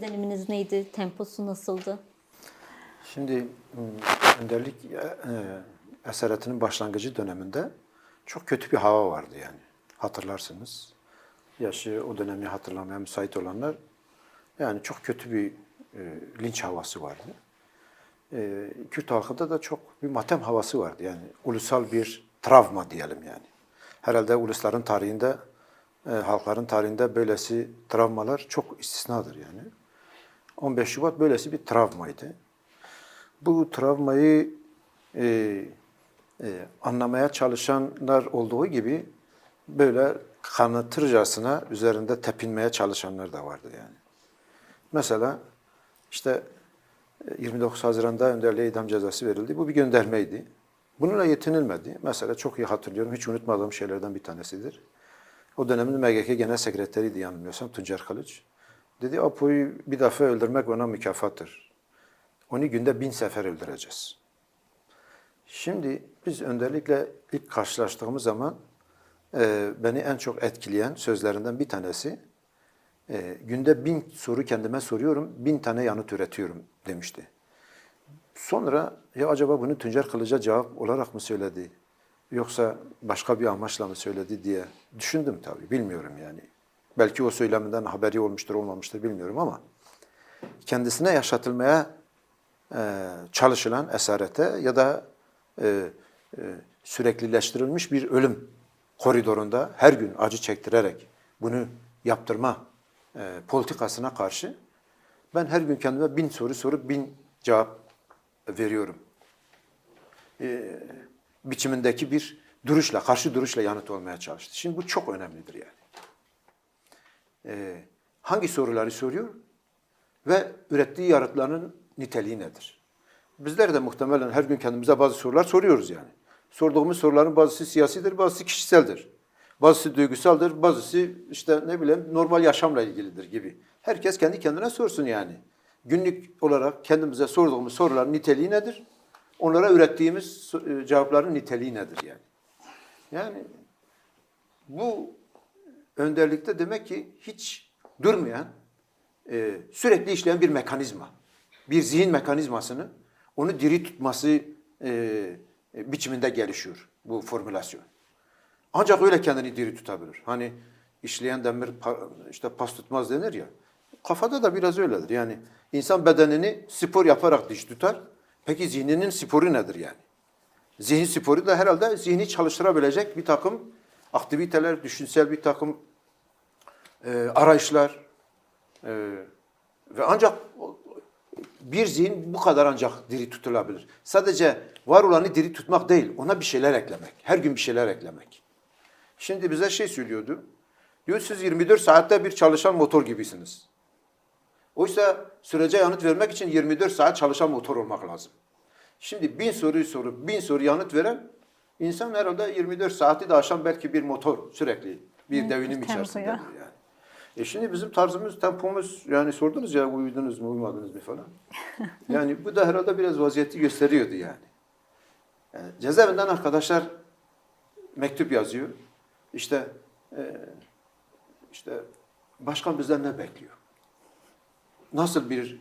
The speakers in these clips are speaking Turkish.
izleniminiz neydi? Temposu nasıldı? Şimdi önderlik esaretinin başlangıcı döneminde çok kötü bir hava vardı yani. Hatırlarsınız. Yaşı o dönemi hatırlamaya müsait olanlar yani çok kötü bir linç havası vardı. Kürt halkında da çok bir matem havası vardı. Yani ulusal bir travma diyelim yani. Herhalde ulusların tarihinde, halkların tarihinde böylesi travmalar çok istisnadır yani. 15 Şubat böylesi bir travmaydı. Bu travmayı anlamaya çalışanlar olduğu gibi böyle kanıtırcasına üzerinde tepinmeye çalışanlar da vardı yani. Mesela işte 29 Haziran'da önderliğe idam cezası verildi. Bu bir göndermeydi. Bununla yetinilmedi. Mesela çok iyi hatırlıyorum, hiç unutmadığım şeylerden bir tanesidir. O dönemin MGK Genel Sekreteriydi yanılmıyorsam Tuncer Kılıç. Dedi Apo'yu bir defa öldürmek ona mükafattır. Onu günde 1000 sefer öldüreceğiz. Şimdi biz önderlikle ilk karşılaştığımız zaman beni en çok etkileyen sözlerinden bir tanesi günde 1000 soru kendime soruyorum, 1000 tane yanıt üretiyorum demişti. Sonra ya acaba bunu Tuncer Kılıç'a cevap olarak mı söyledi yoksa başka bir amaçla mı söyledi diye düşündüm tabii, bilmiyorum yani. Belki o söyleminden haberi olmuştur, olmamıştır bilmiyorum ama kendisine yaşatılmaya çalışılan esarete ya da süreklileştirilmiş bir ölüm koridorunda her gün acı çektirerek bunu yaptırma politikasına karşı ben her gün kendime 1000 soru sorup 1000 cevap veriyorum. Biçimindeki bir duruşla, karşı duruşla yanıt olmaya çalıştı. Şimdi bu çok önemlidir yani. Hangi soruları soruyor ve ürettiği yanıtların niteliği nedir? Bizler de muhtemelen her gün kendimize bazı sorular soruyoruz yani. Sorduğumuz soruların bazısı siyasidir, bazısı kişiseldir. Bazısı duygusaldır, bazısı işte ne bileyim normal yaşamla ilgilidir gibi. Herkes kendi kendine sorsun yani. Günlük olarak kendimize sorduğumuz soruların niteliği nedir? Onlara ürettiğimiz cevapların niteliği nedir yani? Yani bu önderlikte demek ki hiç durmayan, sürekli işleyen bir mekanizma. Bir zihin mekanizmasını onu diri tutması biçiminde gelişiyor bu formülasyon. Ancak öyle kendini diri tutabilir. Hani işleyen demir işte pas tutmaz denir ya. Kafada da biraz öyledir. Yani insan bedenini spor yaparak diş tutar. Peki zihninin sporu nedir yani? Zihin sporu da herhalde zihni çalıştırabilecek bir takım aktiviteler, düşünsel bir takım arayışlar ve ancak bir zihin bu kadar ancak diri tutulabilir. Sadece var olanı diri tutmak değil, ona bir şeyler eklemek. Her gün bir şeyler eklemek. Şimdi bize şey söylüyordu. Diyor siz 24 saatte bir çalışan motor gibisiniz. Oysa sürece yanıt vermek için 24 saat çalışan motor olmak lazım. Şimdi 1000 soruyu sorup 1000 soru yanıt veren insan herhalde 24 saati de aşan belki bir motor sürekli bir devinim içerisindedir yani. Şimdi bizim tarzımız, tempomuz yani sordunuz ya uyudunuz mu uyumadınız mı falan. Yani bu da herhalde biraz vaziyeti gösteriyordu yani. Cezaevinden arkadaşlar mektup yazıyor. İşte başkan bizden ne bekliyor? Nasıl bir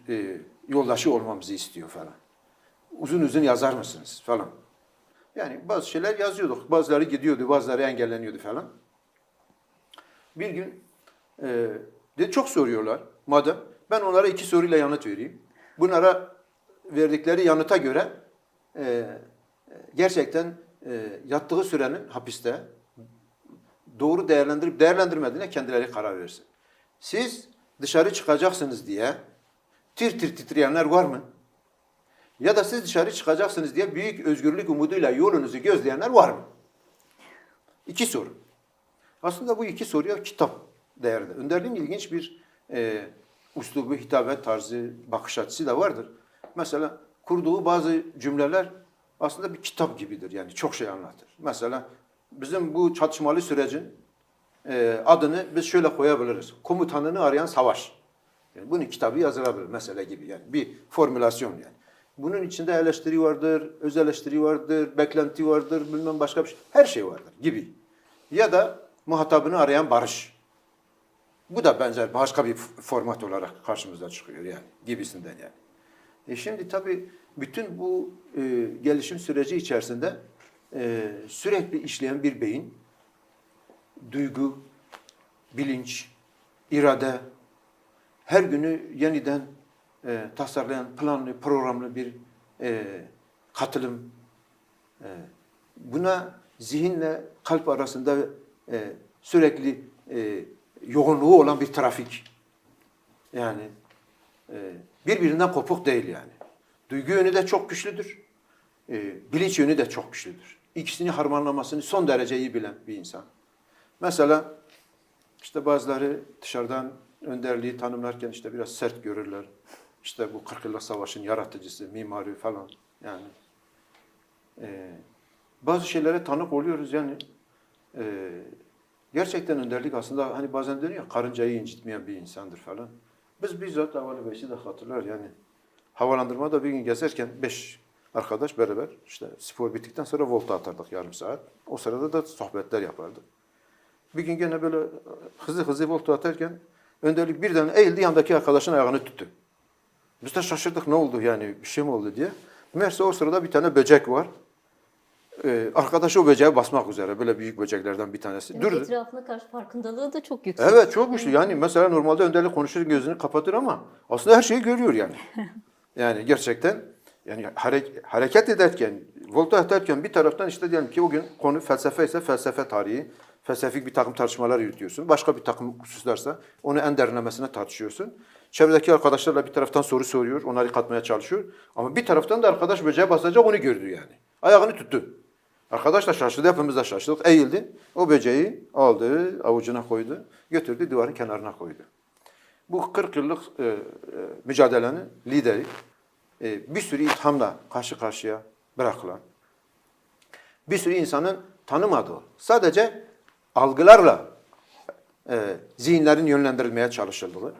yoldaşı olmamızı istiyor falan. Uzun uzun yazar mısınız falan. Yani bazı şeyler yazıyorduk. Bazıları gidiyordu, bazıları engelleniyordu falan. Bir gün dedi çok soruyorlar. Madem ben onlara 2 soruyla yanıt vereyim. Bunlara verdikleri yanıta göre gerçekten yattığı sürenin hapiste doğru değerlendirip değerlendirmediğine kendileri karar versin. Siz dışarı çıkacaksınız diye tir tir titreyenler var mı? Ya da siz dışarı çıkacaksınız diye büyük özgürlük umuduyla yolunuzu gözleyenler var mı? 2 soru. Aslında bu 2 soruya kitap değerli. Önderliğin ilginç bir üslubu, hitabet tarzı, bakış açısı da vardır. Mesela kurduğu bazı cümleler aslında bir kitap gibidir. Yani çok şey anlatır. Mesela bizim bu çatışmalı sürecin adını biz şöyle koyabiliriz. Komutanını arayan savaş. Yani bunun kitabı yazılabilir mesele gibi yani. Bir formülasyon yani. Bunun içinde eleştiri vardır, öz eleştiri vardır, beklenti vardır, bilmem başka bir şey. Her şey vardır gibi. Ya da muhatabını arayan barış. Bu da benzer başka bir format olarak karşımıza çıkıyor yani gibisinden yani. Şimdi tabii bütün bu gelişim süreci içerisinde sürekli işleyen bir beyin, duygu, bilinç, irade, her günü yeniden tasarlayan planlı, programlı bir katılım. Buna zihinle kalp arasında sürekli yoğunluğu olan bir trafik. Yani birbirinden kopuk değil yani. Duygu yönü de çok güçlüdür. Bilinç yönü de çok güçlüdür. İkisini harmanlamasını son derece iyi bilen bir insan. Mesela işte bazıları dışarıdan önderliği tanımlarken işte biraz sert görürler. İşte bu 40 yıllık savaşın yaratıcısı, mimarı falan yani. Bazı şeylere tanık oluyoruz yani. Gerçekten önderlik aslında hani bazen deniyor ya karıncayı incitmeyen bir insandır falan. Biz bizzat Havalı Bey'i de hatırlar yani. Havalandırmada bir gün gezerken 5 arkadaş beraber işte spor bittikten sonra volta atardık yarım saat. O sırada da sohbetler yapardık. Bir gün gene böyle hızlı volta atarken önderlik birden eğildi yanındaki arkadaşın ayağını tuttu. Biz de şaşırdık ne oldu yani bir şey mi oldu diye. Meğerse o sırada bir tane böcek var. Arkadaş o böceğe basmak üzere. Böyle büyük böceklerden bir tanesi. Evet, etrafına karşı farkındalığı da çok yüksek. Evet çok güçlü. Yani mesela normalde önderlik konuşur gözünü kapatır ama aslında her şeyi görüyor yani. Yani gerçekten yani hareket ederken, volta atarken bir taraftan işte diyelim ki o gün konu felsefe ise felsefe tarihi, felsefik bir takım tartışmalar yürütüyorsun. Başka bir takım hususlarsa onu en derinlemesine tartışıyorsun. Çevredeki arkadaşlarla bir taraftan soru soruyor, onları katmaya çalışıyor. Ama bir taraftan da arkadaş böceğe basacak onu gördü yani. Ayağını tuttu. Arkadaş da şaşırdı, hepimiz de şaşırdık. Eğildi, o böceği aldı, avucuna koydu, götürdü duvarın kenarına koydu. Bu 40 yıllık mücadelenin lideri, bir sürü ithamla karşı karşıya bırakılan, bir sürü insanın tanımadığı, sadece algılarla zihinlerin yönlendirilmeye çalışıldığı,